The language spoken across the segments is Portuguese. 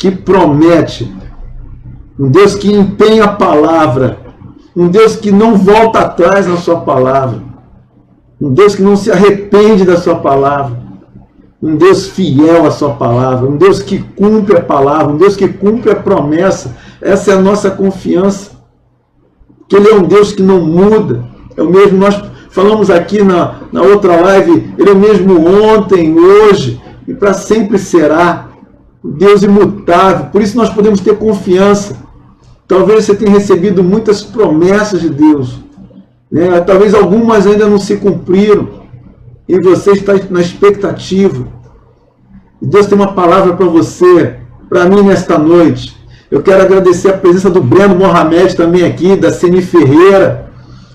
que promete, um Deus que empenha a palavra, um Deus que não volta atrás na sua palavra, um Deus que não se arrepende da sua palavra, um Deus fiel à sua palavra, um Deus que cumpre a palavra, um Deus que cumpre a promessa. Essa é a nossa confiança, que Ele é um Deus que não muda, é o mesmo. Nós falamos aqui na outra live, Ele é o mesmo ontem, hoje e para sempre será, Deus imutável. Por isso nós podemos ter confiança. Talvez você tenha recebido muitas promessas de Deus, né? Talvez algumas ainda não se cumpriram, e você está na expectativa. Deus tem uma palavra para você, para mim nesta noite. Eu quero agradecer a presença do Breno Mohamed também aqui, da Ceni Ferreira,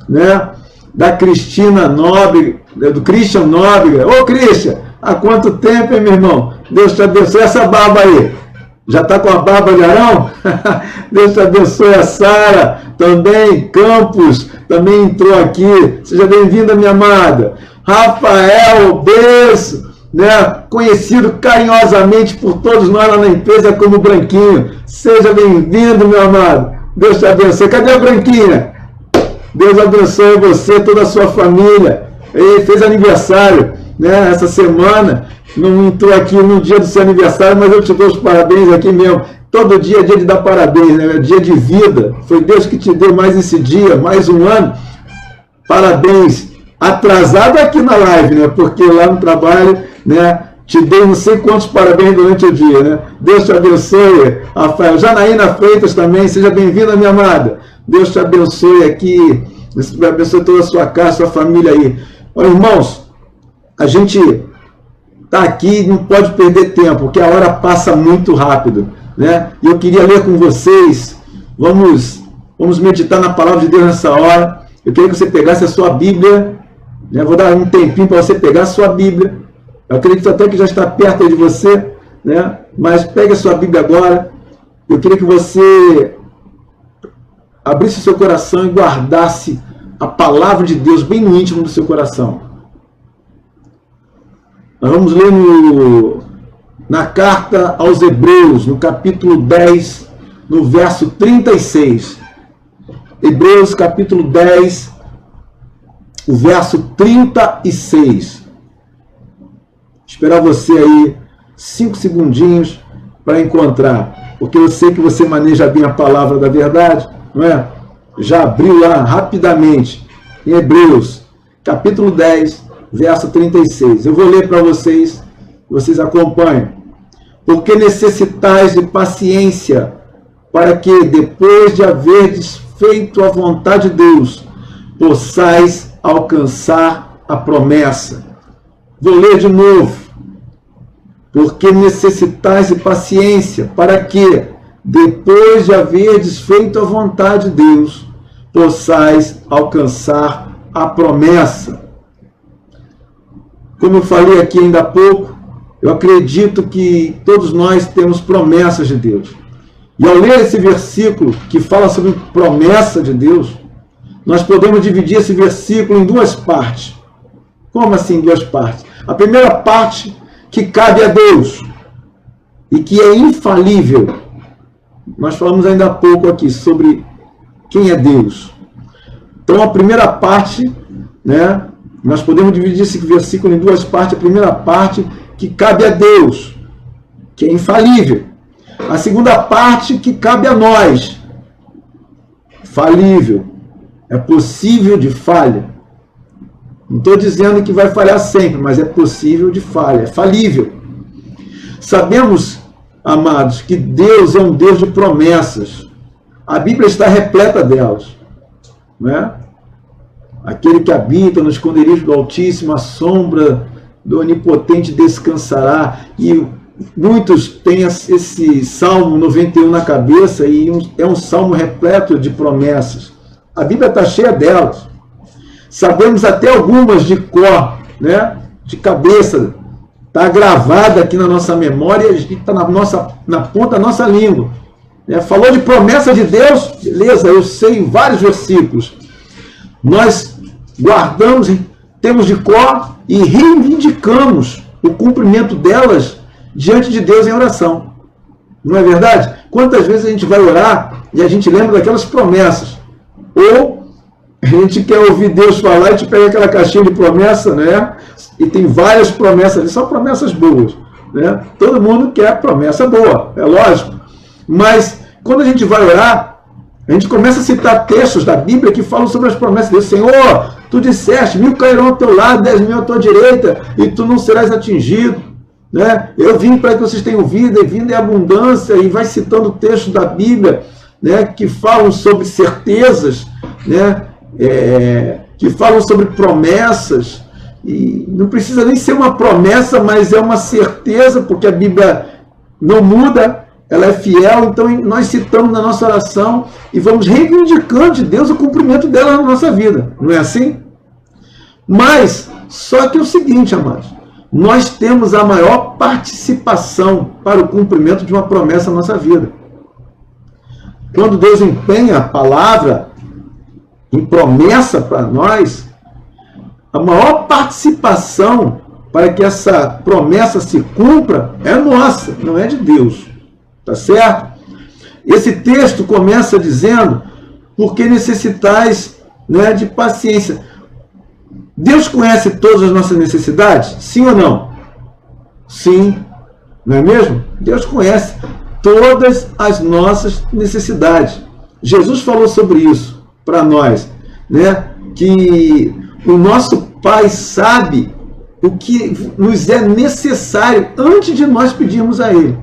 né? Da Cristina Nóbrega, do Christian Nóbrega. Ô Christian, há quanto tempo, hein, meu irmão? Deus te abençoe. Essa barba aí, já está com a barba de Arão? Deus te abençoe. A Sara também, Campos, também entrou aqui. Seja bem-vinda, minha amada. Rafael Berço, né? Conhecido carinhosamente por todos nós lá na empresa como Branquinho. Seja bem-vindo, meu amado. Deus te abençoe. Cadê a Branquinha? Deus abençoe você, toda a sua família. Ele fez aniversário, né, essa semana. Não entrou aqui no dia do seu aniversário, mas eu te dou os parabéns aqui mesmo. Todo dia é dia de dar parabéns, né? É dia de vida. Foi Deus que te deu mais esse dia, mais um ano. Parabéns. Atrasado aqui na live, né? Porque lá no trabalho, né, te dei não sei quantos parabéns durante o dia, né? Deus te abençoe, Rafael. Janaína Freitas também, seja bem-vinda, minha amada. Deus te abençoe aqui, Deus te abençoe toda a sua casa, sua família aí. Olha, irmãos, a gente está aqui, não pode perder tempo, porque a hora passa muito rápido, né? E eu queria ler com vocês, vamos meditar na palavra de Deus nessa hora. Eu queria que você pegasse a sua Bíblia, né? Vou dar um tempinho para você pegar a sua Bíblia. Eu acredito até que já está perto aí de você, né? Mas pegue a sua Bíblia agora. Eu queria que você abrisse o seu coração e guardasse a palavra de Deus bem no íntimo do seu coração. Nós vamos ler na carta aos Hebreus, no capítulo 10, no verso 36. Hebreus, capítulo 10, o verso 36. Esperar você aí 5 segundinhos para encontrar, porque eu sei que você maneja bem a palavra da verdade, não é? Já abriu lá rapidamente em Hebreus, capítulo 10, verso 36. Eu vou ler para vocês, vocês acompanhem. Porque necessitais de paciência, para que, depois de haverdes feito a vontade de Deus, possais alcançar a promessa. Vou ler de novo. Porque necessitais de paciência, para que, depois de haverdes feito a vontade de Deus, possais alcançar a promessa. Como eu falei aqui ainda há pouco, eu acredito que todos nós temos promessas de Deus. E ao ler esse versículo que fala sobre promessa de Deus, nós podemos dividir esse versículo em duas partes. Como assim duas partes? A primeira parte que cabe a Deus e que é infalível. Nós falamos ainda há pouco aqui sobre quem é Deus. Então a primeira parte, né, nós podemos dividir esse versículo em duas partes. A primeira parte que cabe a Deus, que é infalível. A segunda parte que cabe a nós, falível. É possível de falha. Não estou dizendo que vai falhar sempre, mas é possível de falha, é falível. Sabemos, amados, que Deus é um Deus de promessas. A Bíblia está repleta delas, não é? Aquele que habita no esconderijo do Altíssimo, a sombra do Onipotente descansará. E muitos têm esse Salmo 91 na cabeça, e é um salmo repleto de promessas. A Bíblia está cheia delas. Sabemos até algumas de cor, né? De cabeça. Está gravada aqui na nossa memória e está na ponta da nossa língua. Falou de promessa de Deus, beleza, eu sei vários versículos. Nós guardamos, temos de cor e reivindicamos o cumprimento delas diante de Deus em oração. Não é verdade? Quantas vezes a gente vai orar e a gente lembra daquelas promessas? Ou a gente quer ouvir Deus falar e a gente pega aquela caixinha de promessa, né? E tem várias promessas ali, só promessas boas, né? Todo mundo quer promessa boa, é lógico. Mas quando a gente vai orar, a gente começa a citar textos da Bíblia que falam sobre as promessas de Deus. Senhor, tu disseste, 1000 cairão ao teu lado, 10.000 à tua direita, e tu não serás atingido. Né? Eu vim para que vocês tenham vida, e vida é abundância, e vai citando textos da Bíblia, né, que falam sobre certezas, né, que falam sobre promessas, e não precisa nem ser uma promessa, mas é uma certeza, porque a Bíblia não muda, ela é fiel. Então nós citamos na nossa oração e vamos reivindicando de Deus o cumprimento dela na nossa vida, não é assim? Mas, só que é o seguinte, amados, nós temos a maior participação para o cumprimento de uma promessa na nossa vida. Quando Deus empenha a palavra em promessa para nós, a maior participação para que essa promessa se cumpra é nossa, não é de Deus. Tá certo? Esse texto começa dizendo, porque necessitais, né, de paciência. Deus conhece todas as nossas necessidades? Sim ou não? Sim. Não é mesmo? Deus conhece todas as nossas necessidades. Jesus falou sobre isso para nós, né? Que o nosso Pai sabe o que nos é necessário antes de nós pedirmos a Ele.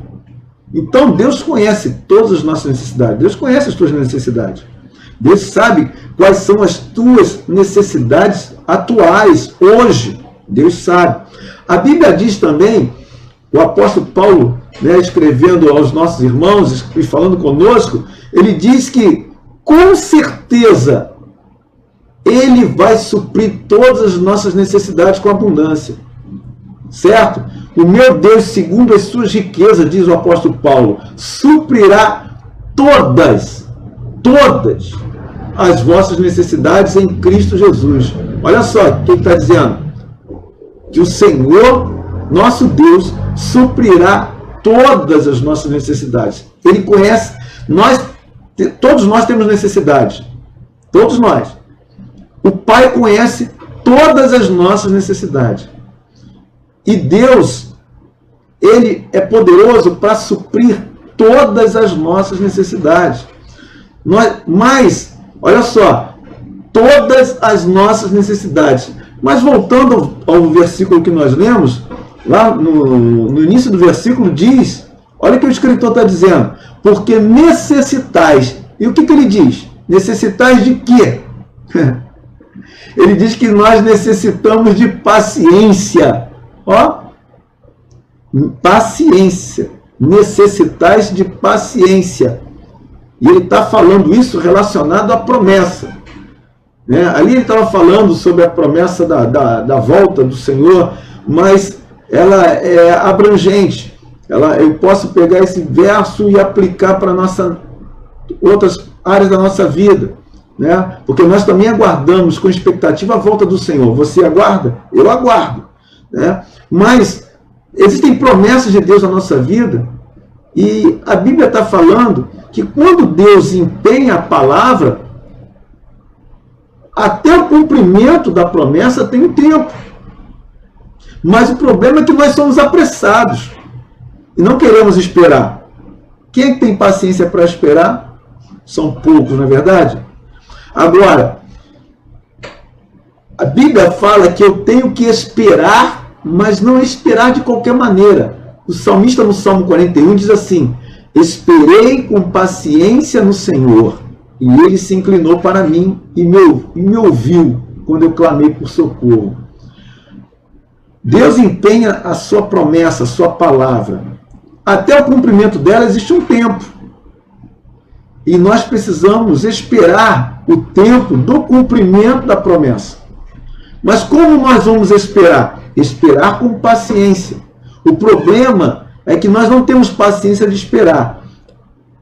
Então Deus conhece todas as nossas necessidades. Deus conhece as tuas necessidades. Deus sabe quais são as tuas necessidades atuais, hoje. Deus sabe. A Bíblia diz também, o apóstolo Paulo, né, escrevendo aos nossos irmãos e falando conosco, ele diz que, com certeza, Ele vai suprir todas as nossas necessidades com abundância. Certo? O meu Deus, segundo as suas riquezas, diz o apóstolo Paulo, suprirá todas as vossas necessidades em Cristo Jesus. Olha só o que ele está dizendo. Que o Senhor, nosso Deus, suprirá todas as nossas necessidades. Ele conhece, todos nós temos necessidades. Todos nós. O Pai conhece todas as nossas necessidades. E Deus, Ele é poderoso para suprir todas as nossas necessidades. Mas, olha só, todas as nossas necessidades. Mas voltando ao versículo que nós lemos, lá no início do versículo diz, olha o que o escritor está dizendo, porque necessitais. E o que ele diz? Necessitais de quê? Ele diz que nós necessitamos de paciência. Ó, paciência. Necessitais de paciência. E ele está falando isso relacionado à promessa. Né? Ali ele estava falando sobre a promessa da volta do Senhor, mas ela é abrangente. Eu posso pegar esse verso e aplicar para outras áreas da nossa vida. Né? Porque nós também aguardamos com expectativa a volta do Senhor. Você aguarda? Eu aguardo. Né? Mas existem promessas de Deus na nossa vida, e a Bíblia está falando que quando Deus empenha a palavra, até o cumprimento da promessa tem um tempo. Mas o problema é que nós somos apressados e não queremos esperar. Quem é que tem paciência para esperar? São poucos, não é verdade? Agora, a Bíblia fala que eu tenho que esperar, mas não esperar de qualquer maneira. O salmista no Salmo 41 diz assim, esperei com paciência no Senhor, e Ele se inclinou para mim e me ouviu quando eu clamei por socorro. Deus empenha a sua promessa, a sua palavra. Até o cumprimento dela existe um tempo. E nós precisamos esperar o tempo do cumprimento da promessa. Mas como nós vamos esperar? Esperar com paciência. O problema é que nós não temos paciência de esperar.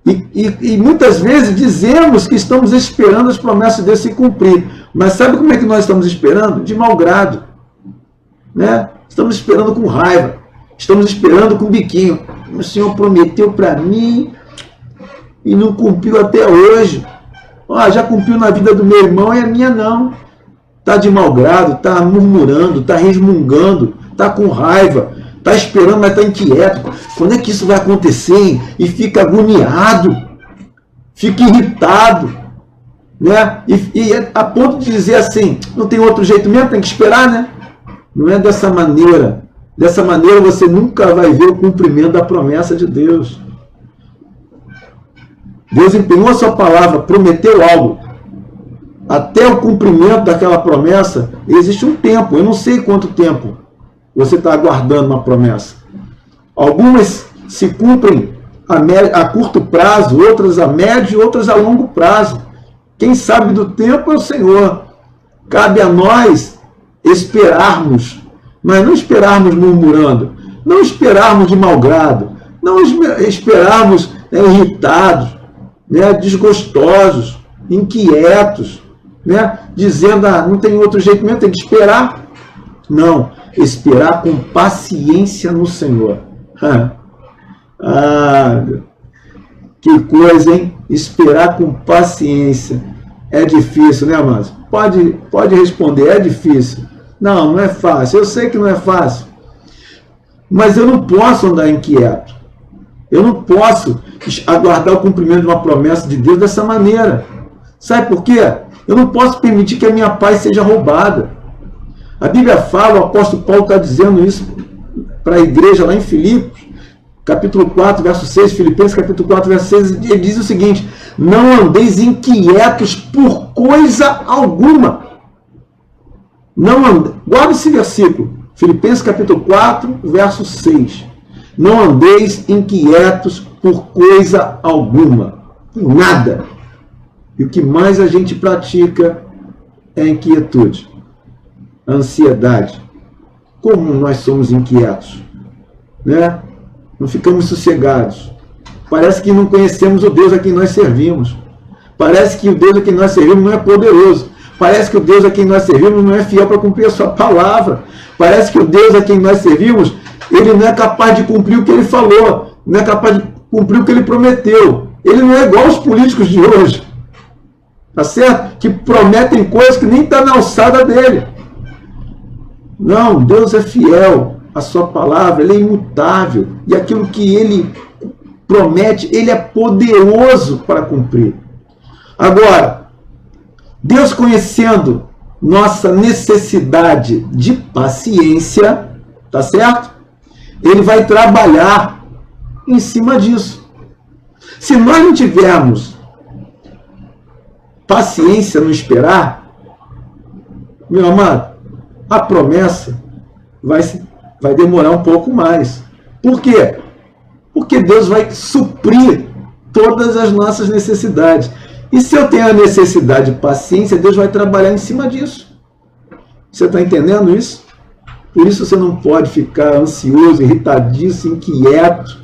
E muitas vezes dizemos que estamos esperando as promessas de Deus se cumprir. Mas sabe como é que nós estamos esperando? De mau grado. Né? Estamos esperando com raiva. Estamos esperando com biquinho. o Senhor prometeu para mim e não cumpriu até hoje. Já cumpriu na vida do meu irmão e a minha não. Está de mau grado, está murmurando, está resmungando, está com raiva, está esperando, mas está inquieto. Quando é que isso vai acontecer? E fica agoniado, fica irritado, né? E a ponto de dizer assim, não tem outro jeito mesmo, tem que esperar, né? Não é dessa maneira. Dessa maneira você nunca vai ver o cumprimento da promessa de Deus. Deus empenhou a sua palavra, prometeu algo. Até o cumprimento daquela promessa, existe um tempo. Eu não sei quanto tempo você está aguardando uma promessa. Algumas se cumprem a curto prazo, outras a médio e outras a longo prazo. Quem sabe do tempo é o Senhor. Cabe a nós esperarmos, mas não esperarmos murmurando, não esperarmos de mau grado, não esperarmos irritados, desgostosos, inquietos, dizendo, não tem outro jeito mesmo, tem que esperar. Não, esperar com paciência no Senhor. Que coisa, hein? Esperar com paciência. É difícil, né, amados? Pode responder, é difícil. Não é fácil. Eu sei que não é fácil. Mas eu não posso andar inquieto. Eu não posso aguardar o cumprimento de uma promessa de Deus dessa maneira. Sabe por quê? Eu não posso permitir que a minha paz seja roubada. A Bíblia fala, o apóstolo Paulo está dizendo isso para a igreja lá em Filipos, capítulo 4, verso 6, Filipenses capítulo 4, verso 6, ele diz o seguinte: não andeis inquietos por coisa alguma. Guarda esse versículo, Filipenses capítulo 4, verso 6. Não andeis inquietos por coisa alguma. Nada. E o que mais a gente pratica é a inquietude, a ansiedade. Como nós somos inquietos, né? Não ficamos sossegados. Parece que não conhecemos o Deus a quem nós servimos. Parece que o Deus a quem nós servimos não é poderoso. Parece que o Deus a quem nós servimos não é fiel para cumprir a sua palavra. Parece que o Deus a quem nós servimos, ele não é capaz de cumprir o que ele falou, não é capaz de cumprir o que ele prometeu. Ele não é igual aos políticos de hoje, tá certo? Que prometem coisas que nem estão na alçada dele. Não, Deus é fiel à sua palavra, ele é imutável. E aquilo que ele promete, ele é poderoso para cumprir. Agora, Deus, conhecendo nossa necessidade de paciência, tá certo? Ele vai trabalhar em cima disso. Se nós não tivermos paciência no esperar, meu amado, a promessa vai demorar um pouco mais. Por quê? Porque Deus vai suprir todas as nossas necessidades. E se eu tenho a necessidade de paciência, Deus vai trabalhar em cima disso. Você está entendendo isso? Por isso você não pode ficar ansioso, irritadíssimo, inquieto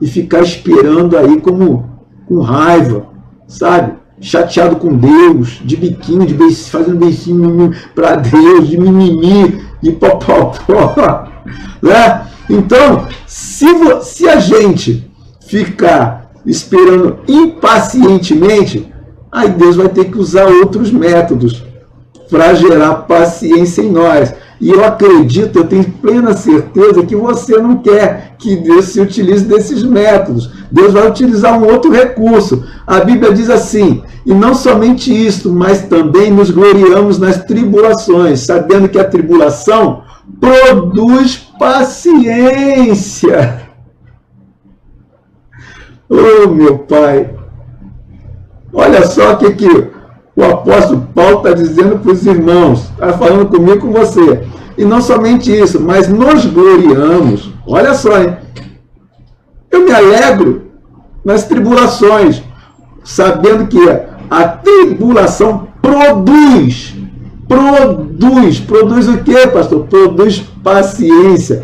e ficar esperando aí como com raiva, sabe? Chateado com Deus, de biquinho, fazendo beijinho para Deus, de mimimi, de popopó, né? Então, se a gente ficar esperando impacientemente, aí Deus vai ter que usar outros métodos para gerar paciência em nós. E eu acredito, eu tenho plena certeza que você não quer que Deus se utilize desses métodos. Deus vai utilizar um outro recurso. A Bíblia diz assim: e não somente isso, mas também nos gloriamos nas tribulações, sabendo que a tribulação produz paciência. Oh, meu Pai! Olha só o que o apóstolo Paulo está dizendo para os irmãos, está falando comigo, com você. E não somente isso, mas nos gloriamos. Olha só, hein? Eu me alegro nas tribulações, sabendo que a tribulação produz o quê, pastor? Produz paciência.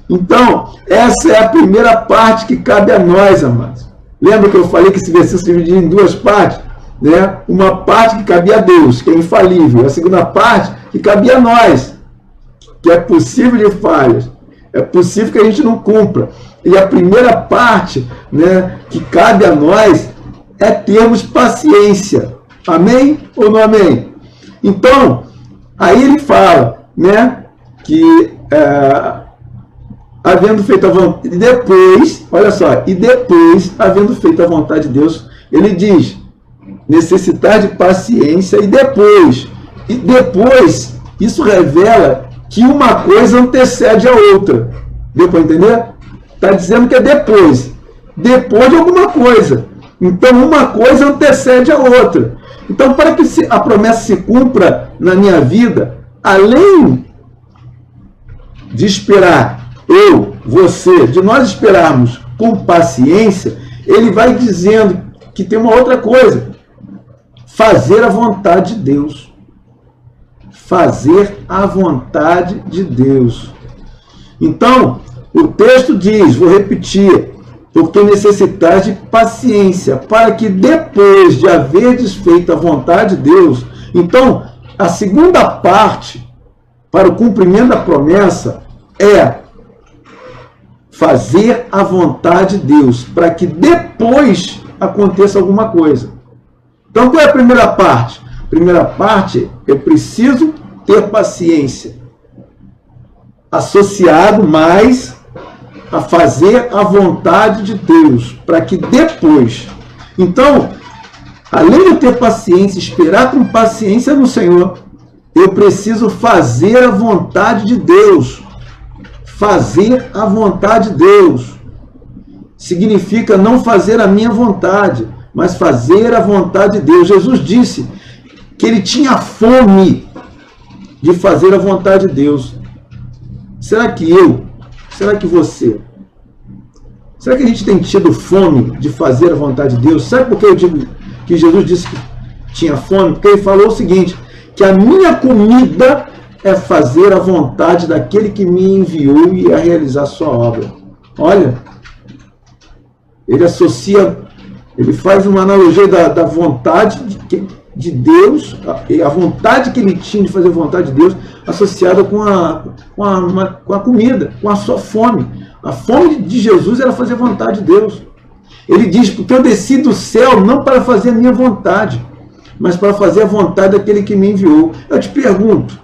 Então, essa é a primeira parte que cabe a nós, amados. Lembra que eu falei que esse versículo se dividia em duas partes? Né? Uma parte que cabia a Deus, que é infalível. A segunda parte que cabia a nós, que é possível de falhas. É possível que a gente não cumpra. E a primeira parte, né, que cabe a nós é termos paciência. Amém ou não amém? Então, aí ele fala, né, que havendo feito a vontade, e depois, olha só, e depois, havendo feito a vontade de Deus, ele diz, necessitar de paciência, e depois, isso revela que uma coisa antecede a outra. Deu para entender? Está dizendo que é depois de alguma coisa. Então, uma coisa antecede a outra. Então, para que a promessa se cumpra na minha vida, além de esperar você, de nós esperarmos com paciência, ele vai dizendo que tem uma outra coisa. Fazer a vontade de Deus. Fazer a vontade de Deus. Então, o texto diz, vou repetir, porque necessitais de paciência, para que depois de haverdes feito a vontade de Deus, então, a segunda parte, para o cumprimento da promessa, é fazer a vontade de Deus, para que depois aconteça alguma coisa. Então, qual é a primeira parte? A primeira parte, eu preciso ter paciência, associado mais a fazer a vontade de Deus, para que depois... Então, além de eu ter paciência, esperar com paciência no Senhor, eu preciso fazer a vontade de Deus. Fazer a vontade de Deus significa não fazer a minha vontade, mas fazer a vontade de Deus. Jesus disse que ele tinha fome de fazer a vontade de Deus. Será que será que você, será que a gente tem tido fome de fazer a vontade de Deus? Sabe por que eu digo que Jesus disse que tinha fome? Porque ele falou o seguinte, que a minha comida é fazer a vontade daquele que me enviou e a realizar a sua obra. Olha, ele associa, ele faz uma analogia da vontade de Deus, a vontade que ele tinha de fazer a vontade de Deus, associada com a comida, com a sua fome. A fome de Jesus era fazer a vontade de Deus. Ele diz, porque eu desci do céu não para fazer a minha vontade, mas para fazer a vontade daquele que me enviou. Eu te pergunto,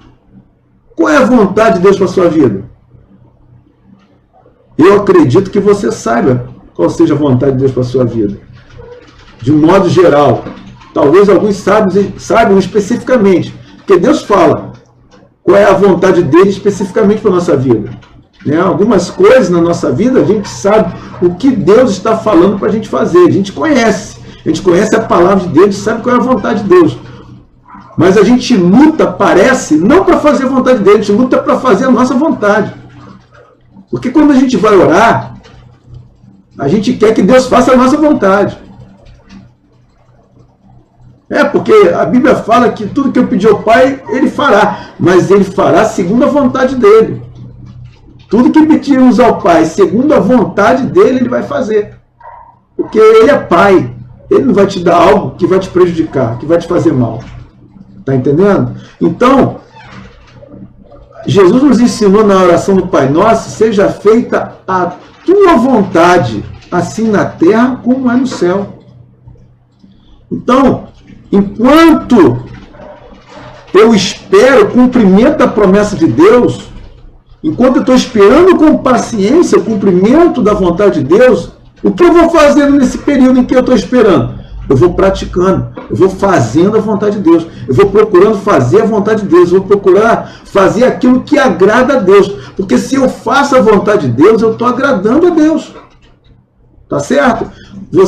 qual é a vontade de Deus para a sua vida? Eu acredito que você saiba qual seja a vontade de Deus para a sua vida. De um modo geral. Talvez alguns saibam especificamente. Porque Deus fala qual é a vontade dele especificamente para a nossa vida. Né? Algumas coisas na nossa vida a gente sabe o que Deus está falando para a gente fazer. A gente conhece. A gente conhece a palavra de Deus, a gente sabe qual é a vontade de Deus. Mas a gente luta, parece, não para fazer a vontade dele, a gente luta para fazer a nossa vontade. Porque quando a gente vai orar, a gente quer que Deus faça a nossa vontade. Porque a Bíblia fala que tudo que eu pedir ao Pai, Ele fará. Mas Ele fará segundo a vontade dEle. Tudo que pedirmos ao Pai, segundo a vontade dEle, Ele vai fazer. Porque Ele é Pai. Ele não vai te dar algo que vai te prejudicar, que vai te fazer mal. Está entendendo? Então, Jesus nos ensinou na oração do Pai Nosso, seja feita a tua vontade, assim na terra como é no céu. Então, enquanto eu espero o cumprimento da promessa de Deus, enquanto eu estou esperando com paciência o cumprimento da vontade de Deus, o que eu vou fazendo nesse período em que eu estou esperando? Eu vou praticando, eu vou fazendo a vontade de Deus, eu vou procurando fazer a vontade de Deus, eu vou procurar fazer aquilo que agrada a Deus, porque se eu faço a vontade de Deus, eu estou agradando a Deus. Tá certo? Eu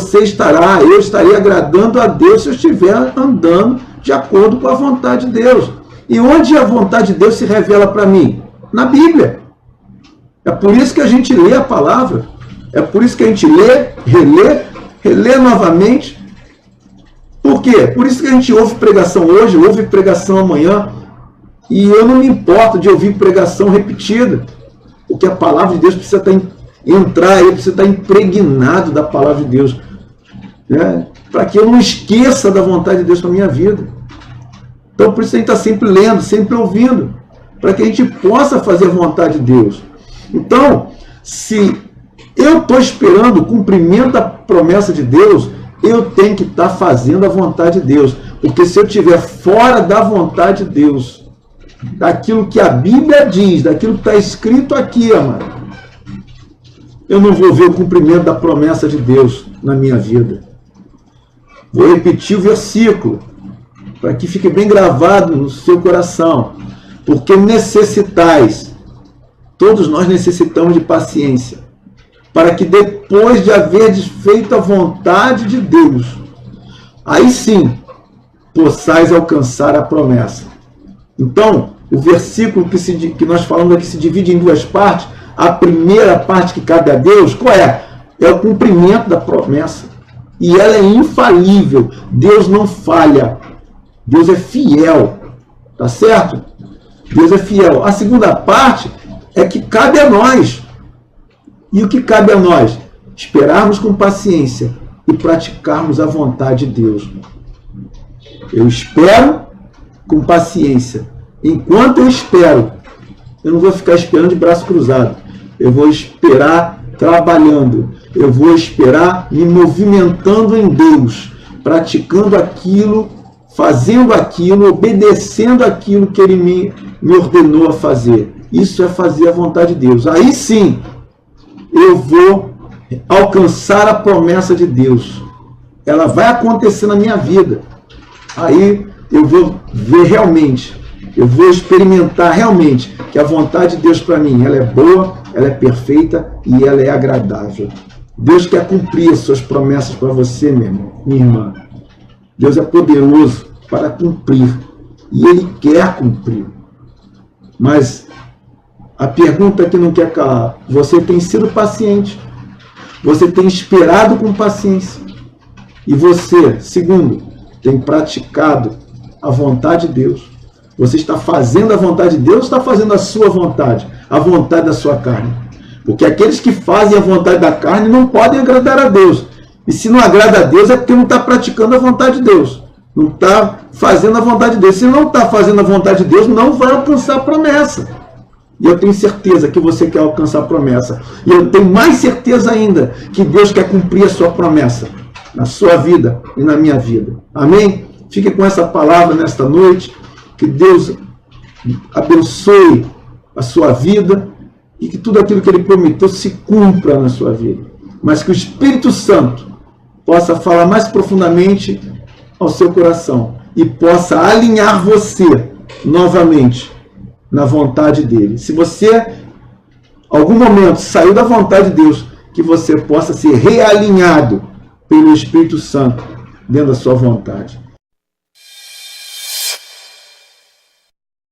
estarei agradando a Deus se eu estiver andando de acordo com a vontade de Deus. E onde a vontade de Deus se revela para mim? Na Bíblia. É por isso que a gente lê a palavra. É por isso que a gente lê, relê novamente. Por quê? Por isso que a gente ouve pregação hoje, ouve pregação amanhã. E eu não me importo de ouvir pregação repetida. Porque a palavra de Deus precisa entrar, ele precisa estar impregnado da palavra de Deus, né? Para que eu não esqueça da vontade de Deus para a minha vida. Então, por isso a gente está sempre lendo, sempre ouvindo, para que a gente possa fazer a vontade de Deus. Então, se eu estou esperando o cumprimento da promessa de Deus, eu tenho que estar fazendo a vontade de Deus. Porque se eu estiver fora da vontade de Deus, daquilo que a Bíblia diz, daquilo que está escrito aqui, amado, eu não vou ver o cumprimento da promessa de Deus na minha vida. Vou repetir o versículo, para que fique bem gravado no seu coração. Porque necessitais, todos nós necessitamos de paciência, para que depois de haver feito a vontade de Deus, aí sim, possais alcançar a promessa. Então, o versículo que nós falamos aqui se divide em duas partes. A primeira parte que cabe a Deus, qual é? É o cumprimento da promessa. E ela é infalível. Deus não falha. Deus é fiel. Tá certo? Deus é fiel. A segunda parte é que cabe a nós. E o que cabe a nós? Esperarmos com paciência e praticarmos a vontade de Deus. Eu espero com paciência. Enquanto eu espero, eu não vou ficar esperando de braço cruzado. Eu vou esperar trabalhando. Eu vou esperar me movimentando em Deus, praticando aquilo, fazendo aquilo, obedecendo aquilo que Ele me ordenou a fazer. Isso é fazer a vontade de Deus. Aí sim, eu vou alcançar a promessa de Deus. Ela vai acontecer na minha vida. Aí eu vou ver realmente, eu vou experimentar realmente que a vontade de Deus para mim, ela é boa, ela é perfeita e ela é agradável. Deus quer cumprir as suas promessas para você, meu irmão, minha irmã. Deus é poderoso para cumprir e Ele quer cumprir. Mas a pergunta que não quer calar, você tem sido paciente? Você tem esperado com paciência? E você, segundo, tem praticado a vontade de Deus? Você está fazendo a vontade de Deus ou está fazendo a sua vontade? A vontade da sua carne? Porque aqueles que fazem a vontade da carne não podem agradar a Deus. E se não agrada a Deus é porque não está praticando a vontade de Deus. Não está fazendo a vontade de Deus. Se não está fazendo a vontade de Deus, não vai alcançar a promessa. E eu tenho certeza que você quer alcançar a promessa. E eu tenho mais certeza ainda que Deus quer cumprir a sua promessa na sua vida e na minha vida. Amém? Fique com essa palavra nesta noite. Que Deus abençoe a sua vida e que tudo aquilo que Ele prometeu se cumpra na sua vida. Mas que o Espírito Santo possa falar mais profundamente ao seu coração e possa alinhar você novamente na vontade dEle. Se você, algum momento, saiu da vontade de Deus, que você possa ser realinhado pelo Espírito Santo dentro da sua vontade.